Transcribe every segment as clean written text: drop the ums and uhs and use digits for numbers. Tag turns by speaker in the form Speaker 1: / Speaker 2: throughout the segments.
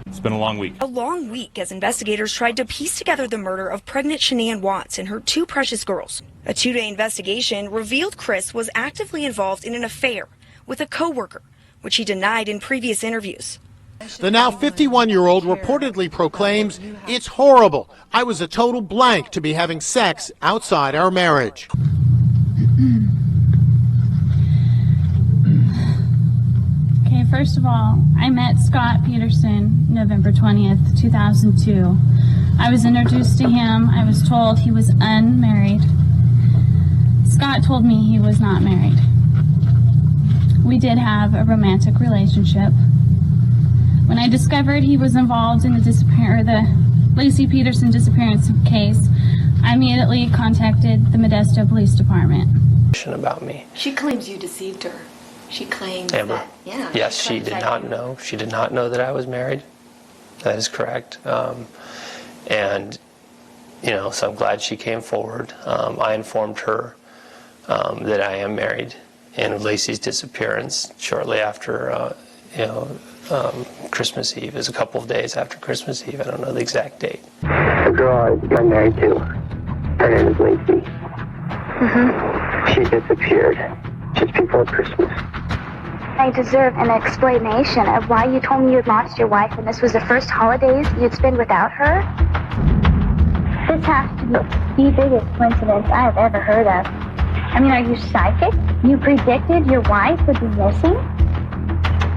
Speaker 1: It's been a long week.
Speaker 2: A long week as investigators tried to piece together the murder of pregnant Shanann Watts and her two precious girls. A 2-day investigation revealed Chris was actively involved in an affair with a co-worker, which he denied in previous interviews.
Speaker 3: The now 51-year-old reportedly proclaims, "It's horrible. I was a total blank to be having sex outside our marriage."
Speaker 4: Okay, first of all, I met Scott Peterson November 20th, 2002. I was introduced to him. I was told he was unmarried. Scott told me he was not married. We did have a romantic relationship. When I discovered he was involved in the Lacey Peterson disappearance case, I immediately contacted the Modesto Police Department.
Speaker 5: About me.
Speaker 6: She claims you deceived her. She claims
Speaker 5: Amber.
Speaker 6: that, yeah.
Speaker 5: Yes, she did not know. She did not know that I was married. That is correct. And, so I'm glad she came forward. I informed her that I am married. And Lacey's disappearance shortly after, Christmas Eve. It was a couple of days after Christmas Eve. I don't know the exact date.
Speaker 7: The girl I'm married to, her name is Lacey. She disappeared just before Christmas.
Speaker 8: I deserve an explanation of why you told me you had lost your wife and this was the first holidays you'd spend without her. This has to be the biggest coincidence I have ever heard of. I mean, are you psychic? You predicted your wife would be missing?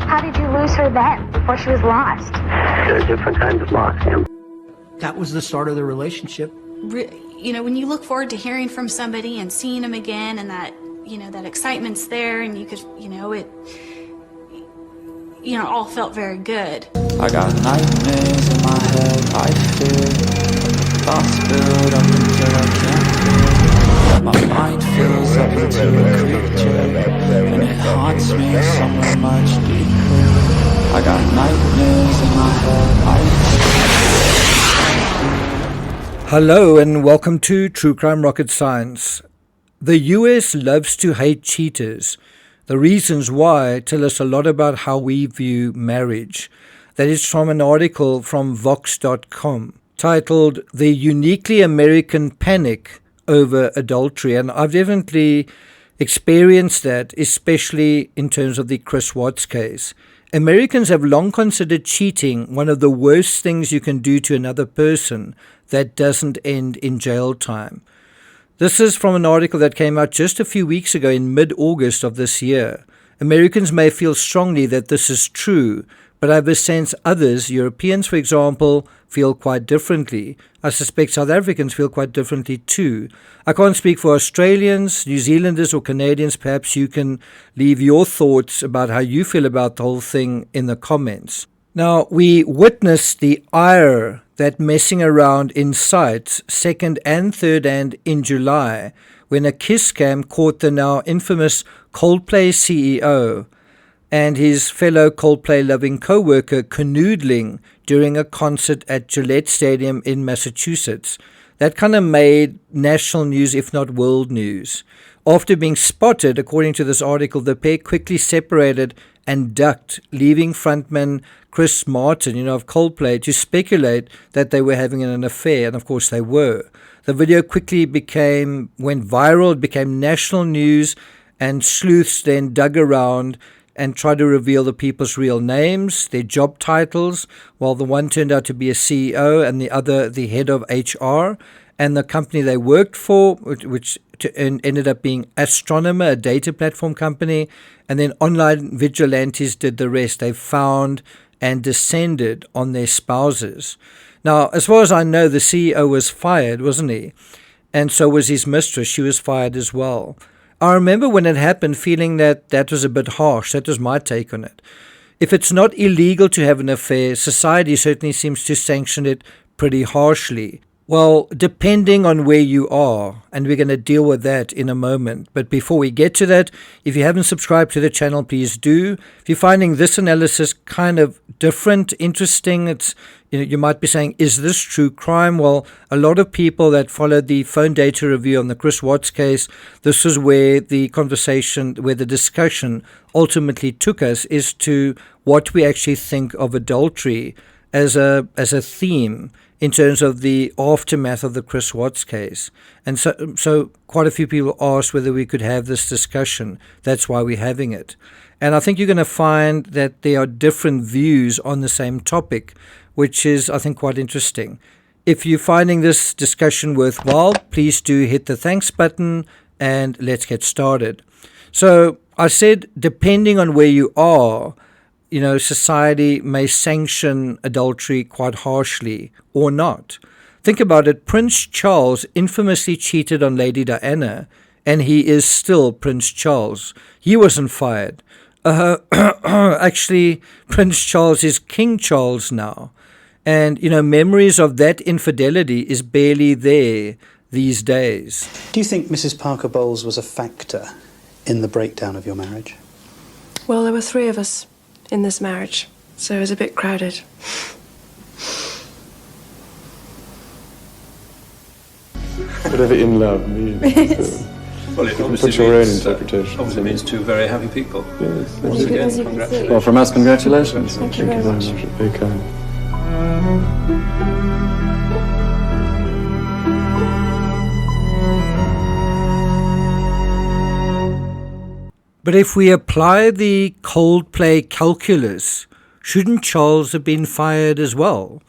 Speaker 8: How did you lose her then, before she was lost?
Speaker 7: There are different kinds of loss, Sam.
Speaker 9: That was the start of the relationship.
Speaker 10: When you look forward to hearing from somebody and seeing them again, and that, that excitement's there, and you could, it all felt very good.
Speaker 11: I got nightmares in my head, I fear. Thoughts build up until I can't feel. My mind fills up into a creature, and it haunts me somewhere much deeper. I got nightmares in my head, I fear.
Speaker 12: Hello and welcome to True Crime Rocket Science. The US loves to hate cheaters. The reasons why tell us a lot about how we view marriage. That is from an article from Vox.com titled The Uniquely American Panic Over Adultery. And I've definitely experienced that, especially in terms of the Chris Watts case. Americans have long considered cheating one of the worst things you can do to another person that doesn't end in jail time. This is from an article that came out just a few weeks ago in mid-August of this year. Americans may feel strongly that this is true, but I have a sense others, Europeans for example, feel quite differently. I suspect South Africans feel quite differently too. I can't speak for Australians, New Zealanders or Canadians. Perhaps you can leave your thoughts about how you feel about the whole thing in the comments. Now, we witnessed the ire that messing around incites 2nd and 3rd and in July when a kiss scam caught the now infamous Coldplay CEO and his fellow Coldplay-loving co-worker canoodling during a concert at Gillette Stadium in Massachusetts. That kind of made national news, if not world news. After being spotted, according to this article, the pair quickly separated and ducked, leaving frontman Chris Martin, of Coldplay, to speculate that they were having an affair, and of course they were. The video quickly went viral, it became national news, and sleuths then dug around and tried to reveal the people's real names, their job titles, while the one turned out to be a CEO and the other the head of HR, and the company they worked for, which ended up being Astronomer, a data platform company, and then online vigilantes did the rest. They found and descended on their spouses. Now, as far as I know, the CEO was fired, wasn't he? And so was his mistress. She was fired as well. I remember when it happened feeling that was a bit harsh. That was my take on it. If it's not illegal to have an affair, society certainly seems to sanction it pretty harshly. Well, depending on where you are, and we're going to deal with that in a moment. But before we get to that, if you haven't subscribed to the channel, please do. If you're finding this analysis kind of different, interesting, it's you might be saying, is this true crime? Well, a lot of people that followed the phone data review on the Chris Watts case, this is where the conversation, where the discussion ultimately took us, is to what we actually think of adultery as a theme in terms of the aftermath of the Chris Watts case. And so quite a few people asked whether we could have this discussion. That's why we're having it. And I think you're going to find that there are different views on the same topic, which is, I think, quite interesting. If you're finding this discussion worthwhile, please do hit the thanks button and let's get started. So I said, depending on where you are, society may sanction adultery quite harshly or not. Think about it. Prince Charles infamously cheated on Lady Diana, and he is still Prince Charles. He wasn't fired. Actually, Prince Charles is King Charles now. And, memories of that infidelity is barely there these days.
Speaker 1: Do you think Mrs. Parker Bowles was a factor in the breakdown of your marriage?
Speaker 13: Well, there were 3 of us in this marriage, so it was a bit crowded.
Speaker 14: Whatever in love means.
Speaker 15: Well, it
Speaker 14: you can put your own interpretation.
Speaker 15: Obviously means 2 very happy people.
Speaker 14: Yes.
Speaker 15: Once again, congratulations.
Speaker 14: Well, from us, congratulations.
Speaker 15: Thank you very much.
Speaker 14: Very kind.
Speaker 12: But if we apply the Coldplay calculus, shouldn't Charles have been fired as well?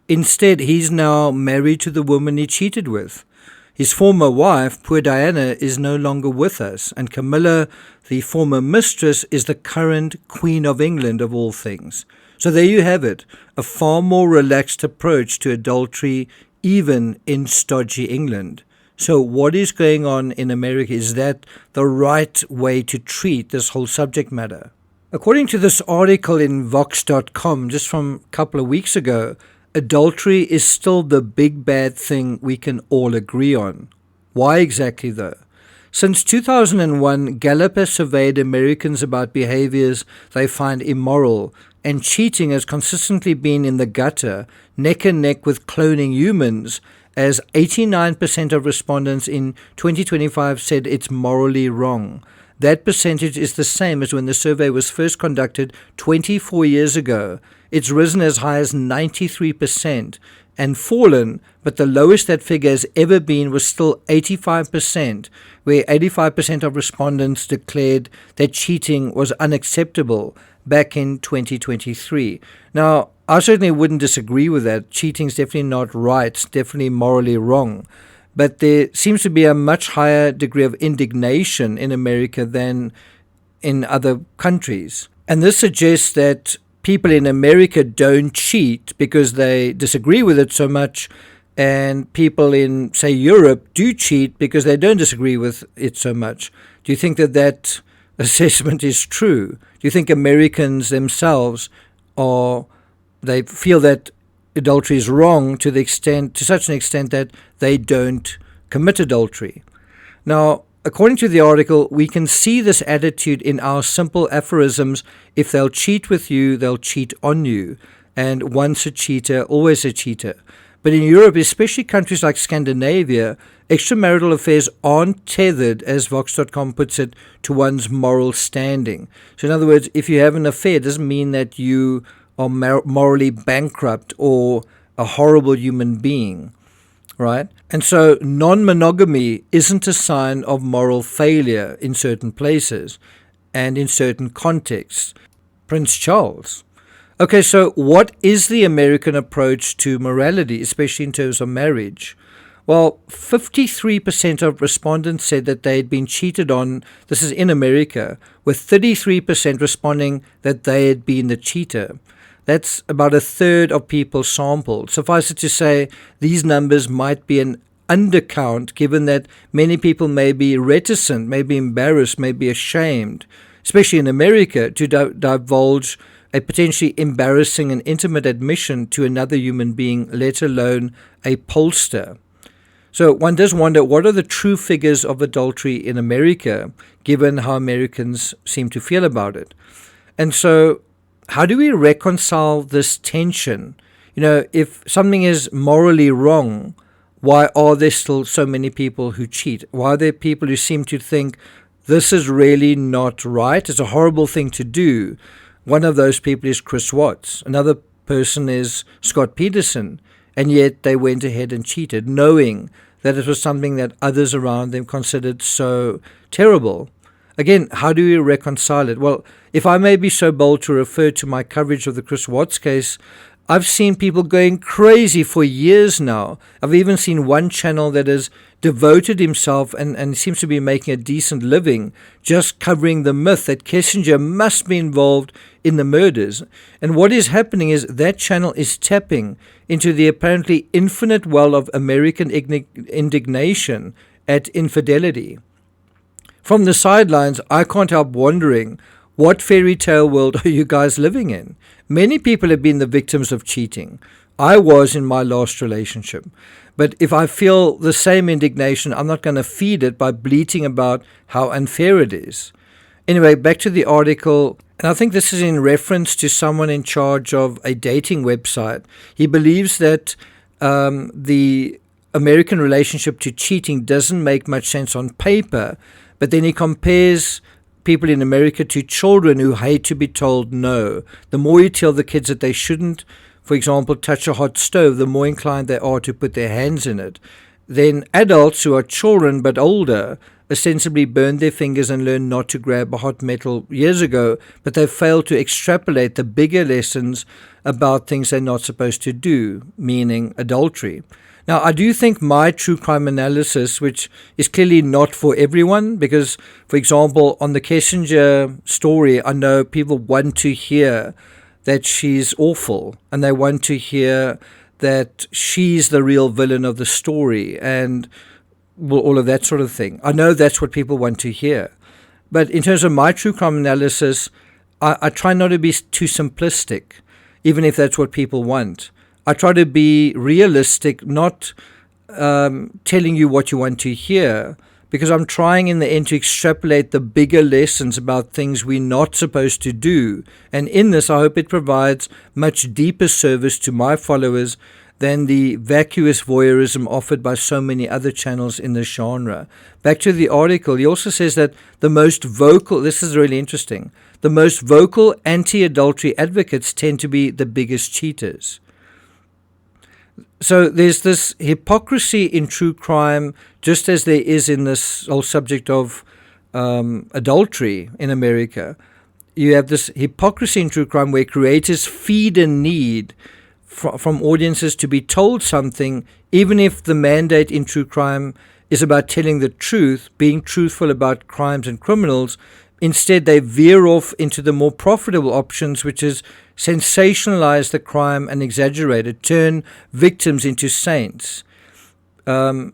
Speaker 12: Instead, he's now married to the woman he cheated with. His former wife, poor Diana, is no longer with us, and Camilla, the former mistress, is the current Queen of England of all things. So there you have it, a far more relaxed approach to adultery, even in stodgy England. So what is going on in America? Is that the right way to treat this whole subject matter? According to this article in Vox.com just from a couple of weeks ago, adultery is still the big bad thing we can all agree on. Why exactly though? Since 2001, Gallup has surveyed Americans about behaviors they find immoral, and cheating has consistently been in the gutter, neck and neck with cloning humans, as 89% of respondents in 2025 said it's morally wrong. That percentage is the same as when the survey was first conducted 24 years ago. It's risen as high as 93% and fallen, but the lowest that figure has ever been was still 85%, where 85% of respondents declared that cheating was unacceptable back in 2023. Now, I certainly wouldn't disagree with that. Cheating is definitely not right. It's definitely morally wrong. But there seems to be a much higher degree of indignation in America than in other countries. And this suggests that people in America don't cheat because they disagree with it so much, and people in, say, Europe do cheat because they don't disagree with it so much. Do you think that that assessment is true? Do you think Americans themselves they feel that adultery is wrong to such an extent that they don't commit adultery? Now, according to the article, we can see this attitude in our simple aphorisms: if they'll cheat with you, they'll cheat on you, and once a cheater, always a cheater. But in Europe, especially countries like Scandinavia, extramarital affairs aren't tethered, as Vox.com puts it, to one's moral standing. So in other words, if you have an affair, it doesn't mean that you are morally bankrupt or a horrible human being, right? And so non-monogamy isn't a sign of moral failure in certain places and in certain contexts. Prince Charles. Okay, so what is the American approach to morality, especially in terms of marriage? Well, 53% of respondents said that they had been cheated on. This is in America, with 33% responding that they had been the cheater. That's about a third of people sampled. Suffice it to say, these numbers might be an undercount, given that many people may be reticent, may be embarrassed, may be ashamed, especially in America, to divulge a potentially embarrassing and intimate admission to another human being, let alone a pollster. So one does wonder, what are the true figures of adultery in America, given how Americans seem to feel about it? And so how do we reconcile this tension? If something is morally wrong, why are there still so many people who cheat? Why are there people who seem to think this is really not right? It's a horrible thing to do. One of those people is Chris Watts. Another person is Scott Peterson, and yet they went ahead and cheated, knowing that it was something that others around them considered so terrible. Again, how do you reconcile it? Well, if I may be so bold to refer to my coverage of the Chris Watts case, I've seen people going crazy for years now. I've even seen one channel that has devoted himself and seems to be making a decent living just covering the myth that Kissinger must be involved in the murders. And what is happening is that channel is tapping into the apparently infinite well of American indignation at infidelity. From the sidelines, I can't help wondering, what fairy tale world are you guys living in? Many people have been the victims of cheating. I was in my last relationship. But if I feel the same indignation, I'm not going to feed it by bleating about how unfair it is. Anyway, back to the article. And I think this is in reference to someone in charge of a dating website. He believes that the American relationship to cheating doesn't make much sense on paper, but then he compares people in America to children who hate to be told no. The more you tell the kids that they shouldn't, for example, touch a hot stove, the more inclined they are to put their hands in it. Then adults who are children but older ostensibly burned their fingers and learned not to grab a hot metal years ago, but they failed to extrapolate the bigger lessons about things they're not supposed to do, meaning adultery. Now, I do think my true crime analysis, which is clearly not for everyone, because, for example, on the Kissinger story, I know people want to hear that she's awful, and they want to hear that she's the real villain of the story, and all of that sort of thing. I know that's what people want to hear. But in terms of my true crime analysis, I try not to be too simplistic, even if that's what people want. I try to be realistic, not telling you what you want to hear, because I'm trying in the end to extrapolate the bigger lessons about things we're not supposed to do. And in this, I hope it provides much deeper service to my followers than the vacuous voyeurism offered by so many other channels in this genre. Back to the article, he also says that the most vocal, this is really interesting, the most vocal anti-adultery advocates tend to be the biggest cheaters. So there's this hypocrisy in true crime, just as there is in this whole subject of adultery in America. You have this hypocrisy in true crime where creators feed a need from audiences to be told something, even if the mandate in true crime is about telling the truth, being truthful about crimes and criminals. Instead, they veer off into the more profitable options, which is sensationalize the crime and exaggerate it, turn victims into saints. Another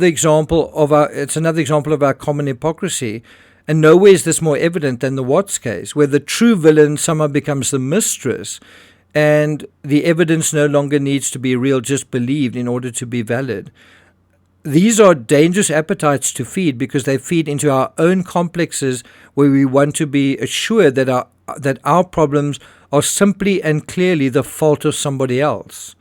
Speaker 12: example of our common hypocrisy. And nowhere is this more evident than the Watts case, where the true villain somehow becomes the mistress, and the evidence no longer needs to be real, just believed in order to be valid. These are dangerous appetites to feed because they feed into our own complexes, where we want to be assured that our problems are simply and clearly the fault of somebody else,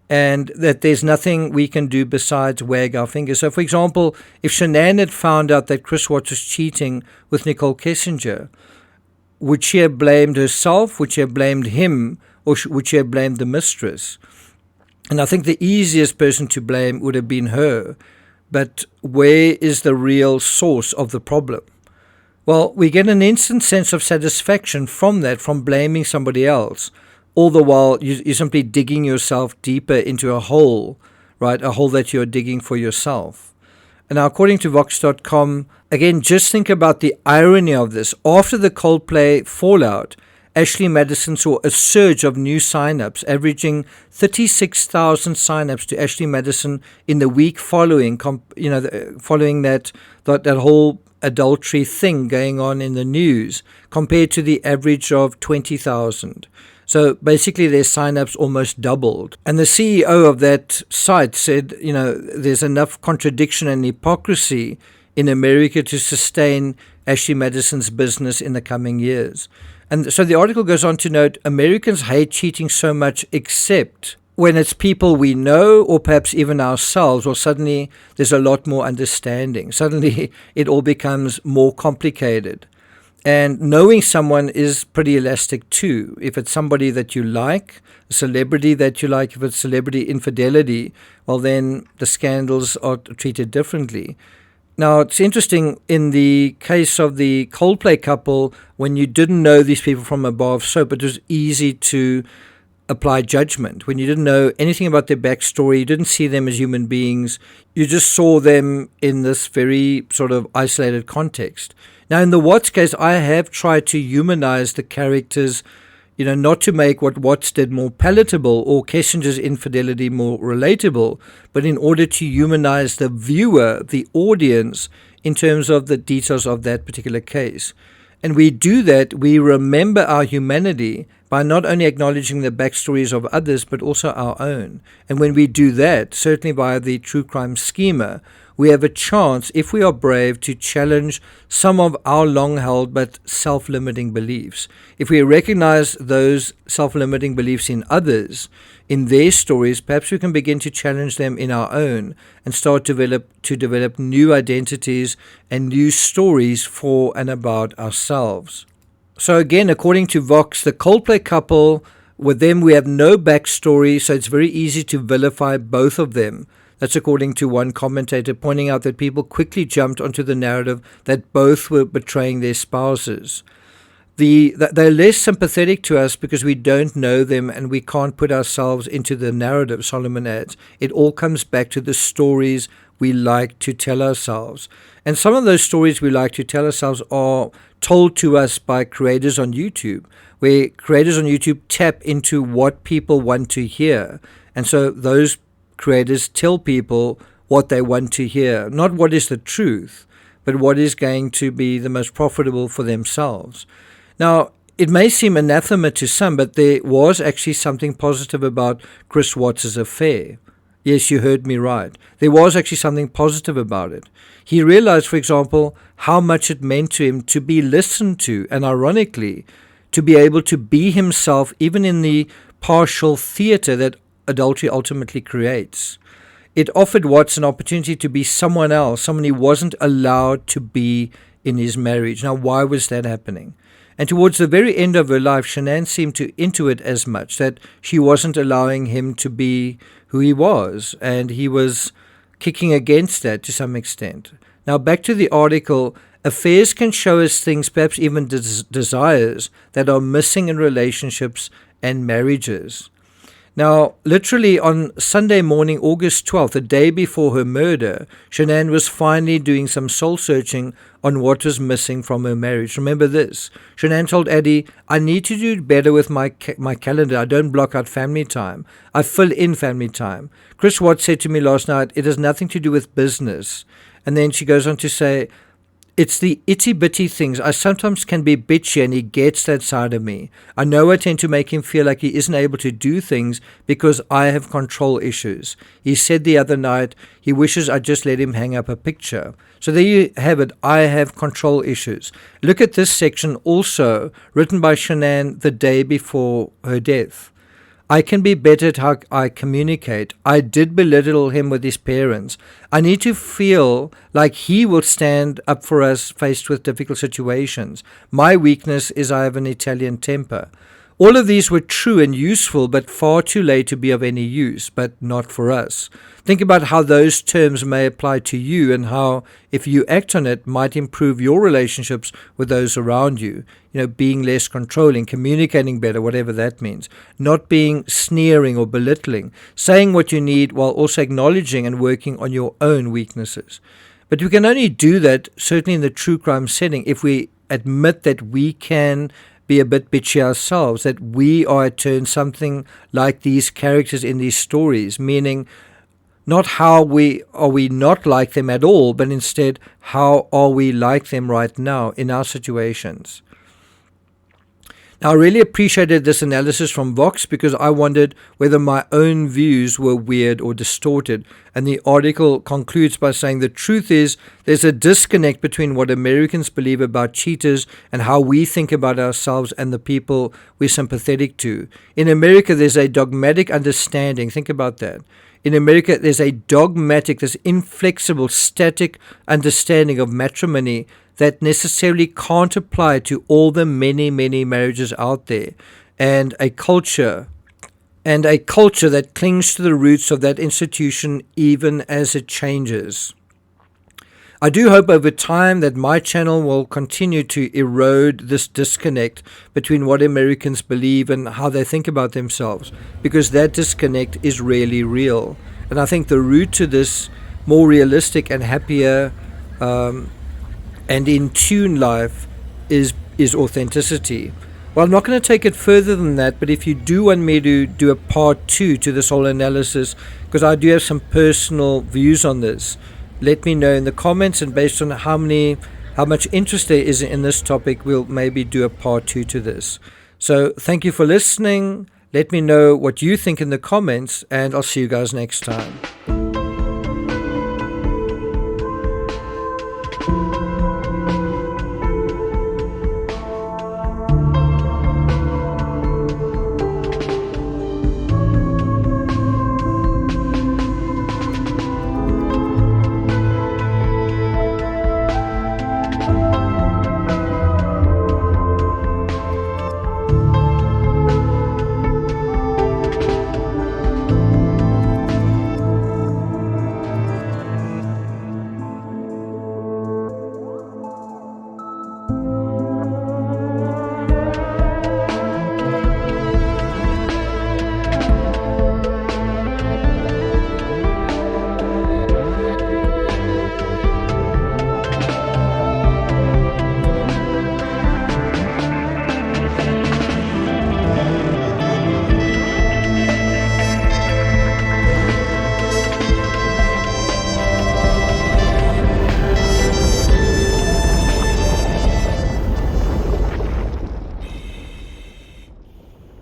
Speaker 12: and that there's nothing we can do besides wag our fingers. So, for example, if Shanann had found out that Chris Watts was cheating with Nicole Kissinger, would she have blamed herself? Would she have blamed him? Or would she have blamed the mistress? And I think the easiest person to blame would have been her. But where is the real source of the problem? Well, we get an instant sense of satisfaction from that, from blaming somebody else. All the while, you're simply digging yourself deeper into a hole, right? A hole that you're digging for yourself. And now, according to Vox.com, again, just think about the irony of this. After the Coldplay fallout, Ashley Madison saw a surge of new signups, averaging 36,000 signups to Ashley Madison in the week following, following that whole adultery thing going on in the news, compared to the average of 20,000. So basically their signups almost doubled. And the CEO of that site said, there's enough contradiction and hypocrisy in America to sustain Ashley Madison's business in the coming years. And so the article goes on to note, Americans hate cheating so much except when it's people we know or perhaps even ourselves, or suddenly there's a lot more understanding. Suddenly it all becomes more complicated. And knowing someone is pretty elastic too. If it's somebody that you like, a celebrity that you like, if it's celebrity infidelity, well then the scandals are treated differently. Now, it's interesting, in the case of the Coldplay couple, when you didn't know these people from a bar of soap, it was easy to apply judgment. When you didn't know anything about their backstory, you didn't see them as human beings, you just saw them in this very sort of isolated context. Now, in the Watts case, I have tried to humanize the characters, not to make what Watts did more palatable or Kessinger's infidelity more relatable, but in order to humanize the viewer, the audience, in terms of the details of that particular case. And we do that, we remember our humanity by not only acknowledging the backstories of others, but also our own. And when we do that, certainly via the true crime schema, we have a chance, if we are brave, to challenge some of our long-held but self-limiting beliefs. If we recognize those self-limiting beliefs in others, in their stories, perhaps we can begin to challenge them in our own and start to develop new identities and new stories for and about ourselves. So again, according to Vox, the Coldplay couple, with them we have no backstory, so it's very easy to vilify both of them. That's according to one commentator, pointing out that people quickly jumped onto the narrative that both were betraying their spouses. They're less sympathetic to us because we don't know them and we can't put ourselves into the narrative, Solomon adds. It all comes back to the stories we like to tell ourselves. And some of those stories we like to tell ourselves are told to us by creators on YouTube, where creators on YouTube tap into what people want to hear. And so those creators tell people what they want to hear, not what is the truth, but what is going to be the most profitable for themselves. Now, it may seem anathema to some, but there was actually something positive about Chris Watts' affair. Yes, you heard me right. There was actually something positive about it. He realized, for example, how much it meant to him to be listened to, and ironically, to be able to be himself even in the partial theater that adultery ultimately creates. It offered Watts an opportunity to be someone else, someone he wasn't allowed to be in his marriage. Now, why was that happening? And towards the very end of her life, Shanann seemed to intuit as much, that she wasn't allowing him to be who he was, and he was kicking against that to some extent. Now, back to the article, affairs can show us things, perhaps even desires, that are missing in relationships and marriages. Now, literally on Sunday morning, August 12th, the day before her murder, Shanann was finally doing some soul-searching on what was missing from her marriage. Remember this. Shanann told Addie, I need to do better with my calendar. I don't block out family time. I fill in family time. Chris Watts said to me last night, it has nothing to do with business. And then she goes on to say, it's the itty-bitty things. I sometimes can be bitchy and he gets that side of me. I know I tend to make him feel like he isn't able to do things because I have control issues. He said the other night he wishes I just let him hang up a picture. So there you have it. I have control issues. Look at this section also, written by Shanann the day before her death. I can be better at how I communicate. I did belittle him with his parents. I need to feel like he will stand up for us faced with difficult situations. My weakness is I have an Italian temper. All of these were true and useful, but far too late to be of any use, but not for us. Think about how those terms may apply to you and how, if you act on it, might improve your relationships with those around you. Being less controlling, communicating better, whatever that means. Not being sneering or belittling. Saying what you need while also acknowledging and working on your own weaknesses. But we can only do that, certainly in the true crime setting, if we admit that we can be a bit bitchy ourselves, that we are at turn something like these characters in these stories, meaning not how are we not like them at all, but instead how are we like them right now in our situations. Now, I really appreciated this analysis from Vox because I wondered whether my own views were weird or distorted. And the article concludes by saying the truth is there's a disconnect between what Americans believe about cheaters and how we think about ourselves and the people we're sympathetic to. In America, there's a dogmatic understanding. Think about that. In America, there's a dogmatic, this inflexible, static understanding of matrimony that necessarily can't apply to all the many, many marriages out there, and a culture that clings to the roots of that institution even as it changes. I do hope over time that my channel will continue to erode this disconnect between what Americans believe and how they think about themselves, because that disconnect is really real. And I think the route to this more realistic and happier and in tune life is authenticity. Well, I'm not going to take it further than that, but if you do want me to do a part 2 to this whole analysis, because I do have some personal views on this, let me know in the comments, and based on how much interest there is in this topic, we'll maybe do a part 2 to this. So thank you for listening. Let me know what you think in the comments, and I'll see you guys next time.